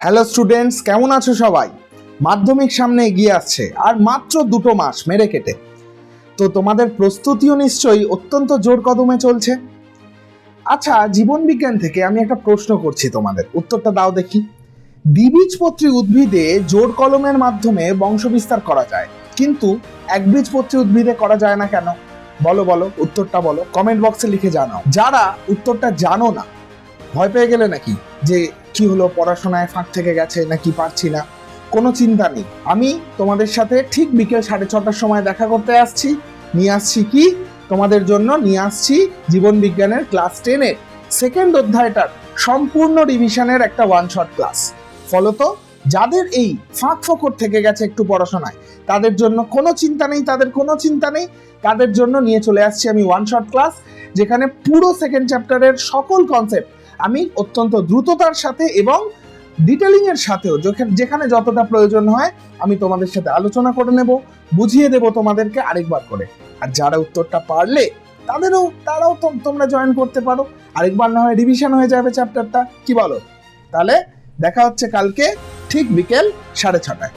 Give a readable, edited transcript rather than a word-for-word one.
Hello students, কেমন আছো সবাই? মাধ্যমিক সামনে এগিয়ে আসছে আর মাত্র 2 মাস মেরে কেটে। তো তোমাদের প্রস্তুতিও নিশ্চয়ই অত্যন্ত জোর কদমে চলছে। আচ্ছা, জীবন বিজ্ঞান থেকে আমি একটা প্রশ্ন করছি, তোমাদের উত্তরটা দাও দেখি। দ্বিবীজপত্রী উদ্ভিদে জোর কলমের মাধ্যমে বংশবিস্তার করা যায়, কিন্তু একবীজপত্রী উদ্ভিদে করা যায় না কেন? বলো বলো, উত্তরটা বলো, কমেন্ট বক্সে লিখে জানাও। যারা উত্তরটা জানো না, ভয় পেয়ে গেলে নাকি যে কি হলো, পড়াশোনায় ফাঁক থেকে গেছে নাকি, পারছি না, কোনো চিন্তা নেই। আমি তোমাদের সাথে ঠিক বিকেল 6:30টার সময় দেখা করতে আসছি। নিয়ে আসছি কি তোমাদের জন্য? নিয়ে আসছি জীবন বিজ্ঞানের ক্লাস 10-এর সেকেন্ড অধ্যায়টার সম্পূর্ণ রিভিশনের একটা ওয়ান শট ক্লাস। ফলত যাদের এই ফাঁক ফোকর থেকে গেছে একটু পড়াশোনায়, তাদের জন্য কোনো চিন্তা নেই, তাদের জন্য নিয়ে চলে আসছি আমি ওয়ান শট ক্লাস, যেখানে পুরো সেকেন্ড চ্যাপ্টারের সকল কনসেপ্ট আমি অত্যন্ত দ্রুততার সাথে এবং ডিটেলিং এর সাথেও যেখানে যতটা প্রয়োজন হয় আমি তোমাদের সাথে আলোচনা করে নেব, বুঝিয়ে দেব তোমাদেরকে আরেকবার করে। আর যারা উত্তরটা পারলে তারাও তোমরা জয়েন করতে পারো, আরেকবার না হয় রিভিশন হয়ে যাবে চ্যাপ্টারটা, কি বলো? তাহলে দেখা হচ্ছে কালকে ঠিক বিকেল 6:30টায়।